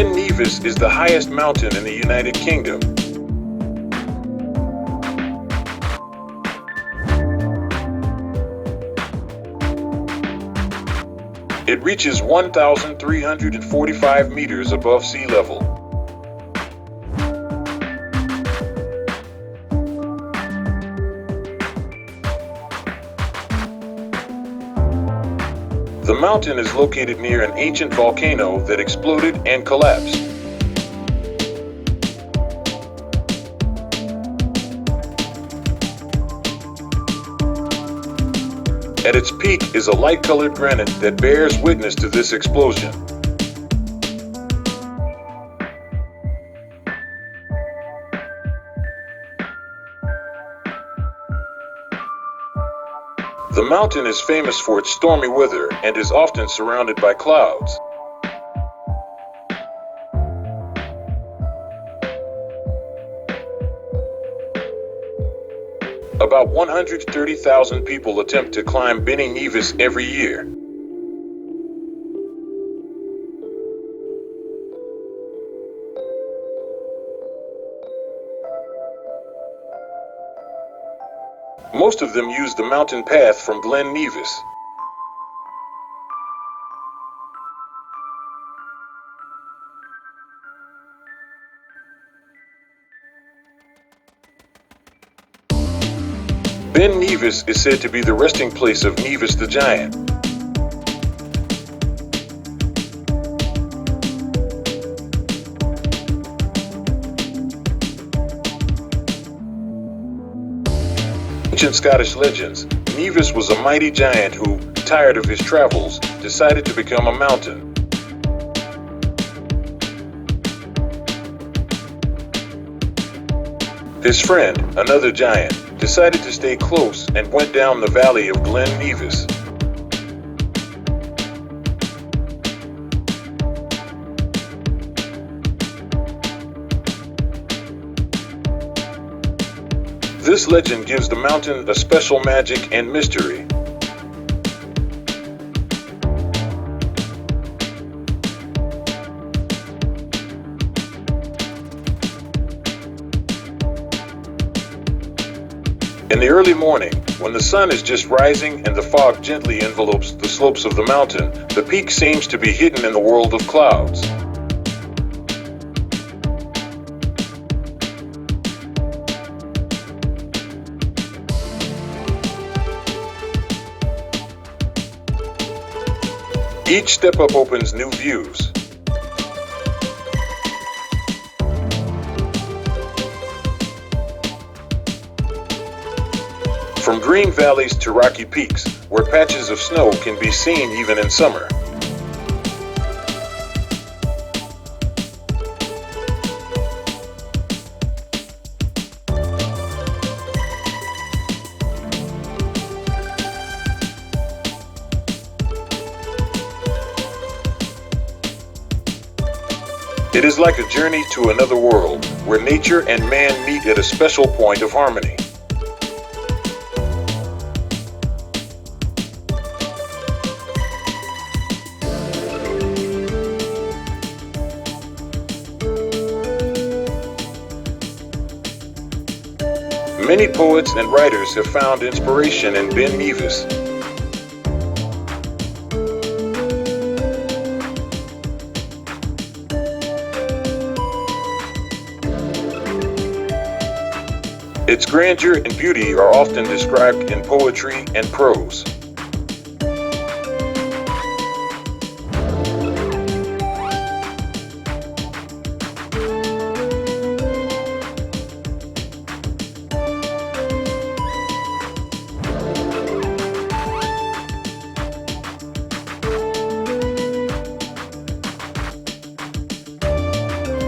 Ben Nevis is the highest mountain in the United Kingdom. It reaches 1,345 meters above sea level. The mountain is located near an ancient volcano that exploded and collapsed. At its peak is a light-colored granite that bears witness to this explosion. The mountain is famous for its stormy weather and is often surrounded by clouds. About 130,000 people attempt to climb Ben Nevis every year. Most of them use the mountain path from Glen Nevis. Ben Nevis is said to be the resting place of Nevis the giant. Ancient Scottish legends, Nevis was a mighty giant who, tired of his travels, decided to become a mountain. His friend, another giant, decided to stay close and went down the valley of Glen Nevis. This legend gives the mountain a special magic and mystery. In the early morning, when the sun is just rising and the fog gently envelopes the slopes of the mountain, the peak seems to be hidden in the world of clouds. Each step up opens new views. From green valleys to rocky peaks, where patches of snow can be seen even in summer. It is like a journey to another world, where nature and man meet at a special point of harmony. Many poets and writers have found inspiration in Ben Nevis. Its grandeur and beauty are often described in poetry and prose.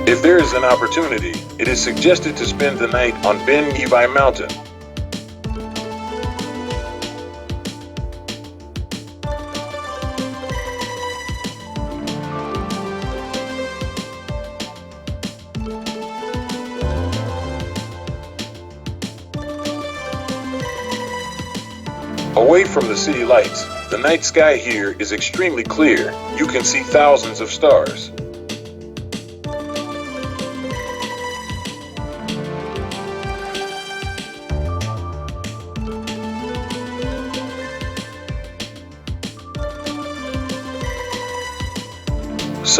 If there is an opportunity, it is suggested to spend the night on Ben Nevi Mountain. Away from the city lights, the night sky here is extremely clear. You can see thousands of stars.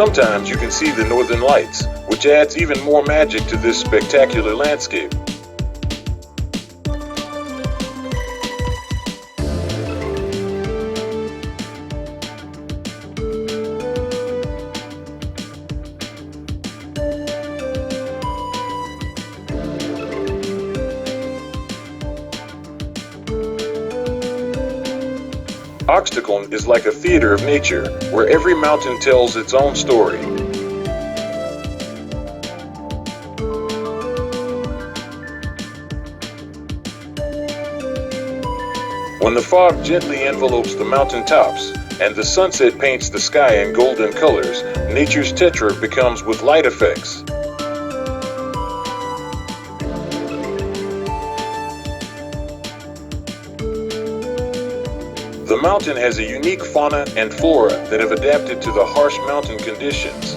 Sometimes you can see the northern lights, which adds even more magic to this spectacular landscape. Oxtagon is like a theater of nature, where every mountain tells its own story. When the fog gently envelopes the mountain tops, and the sunset paints the sky in golden colors, nature's tetra becomes with light effects. The mountain has a unique fauna and flora that have adapted to the harsh mountain conditions.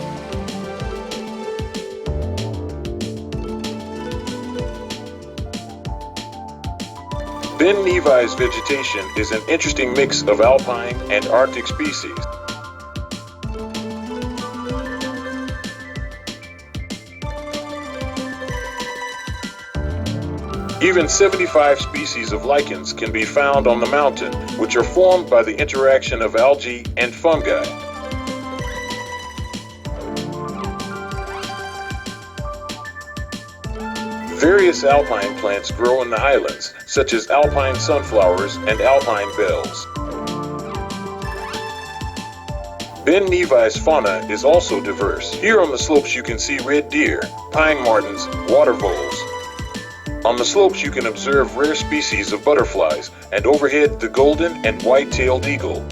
Ben Nevi's vegetation is an interesting mix of alpine and Arctic species. Even 75 species of lichens can be found on the mountain, which are formed by the interaction of algae and fungi. Various alpine plants grow in the highlands, such as alpine sunflowers and alpine bells. Ben Nevi's fauna is also diverse. Here on the slopes you can see red deer, pine martens, water voles. On the slopes you can observe rare species of butterflies, and overhead the golden and white-tailed eagle.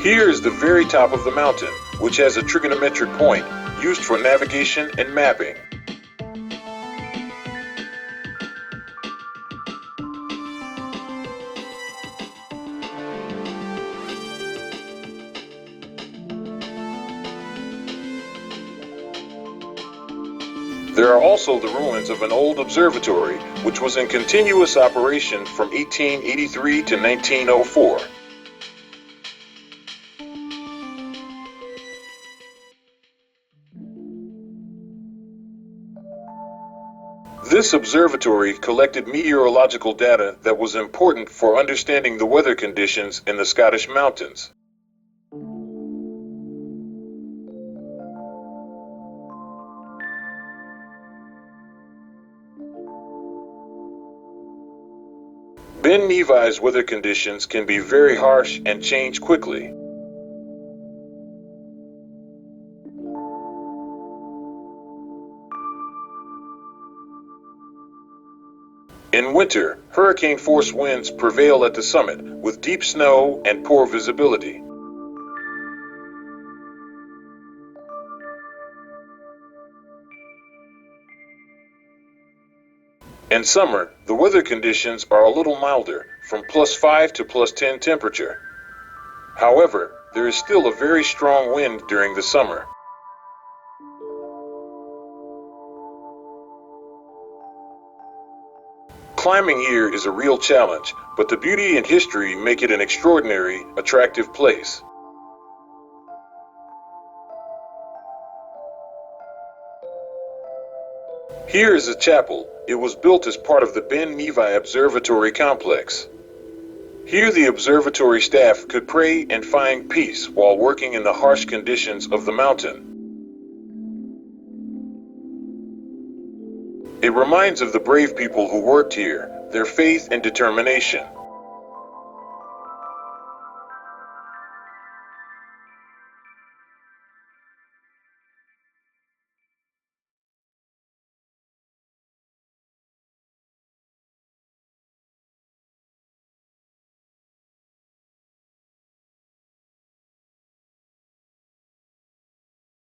Here is the very top of the mountain, which has a trigonometric point used for navigation and mapping. There are also the ruins of an old observatory, which was in continuous operation from 1883 to 1904. This observatory collected meteorological data that was important for understanding the weather conditions in the Scottish mountains. Ben Nevi's weather conditions can be very harsh and change quickly. In winter, hurricane-force winds prevail at the summit, with deep snow and poor visibility. In summer, the weather conditions are a little milder, from +5 to +10 temperature. However, there is still a very strong wind during the summer. Climbing here is a real challenge, but the beauty and history make it an extraordinary, attractive place. Here is a chapel. It was built as part of the Ben Nevi Observatory complex. Here the observatory staff could pray and find peace while working in the harsh conditions of the mountain. It reminds of the brave people who worked here, their faith and determination.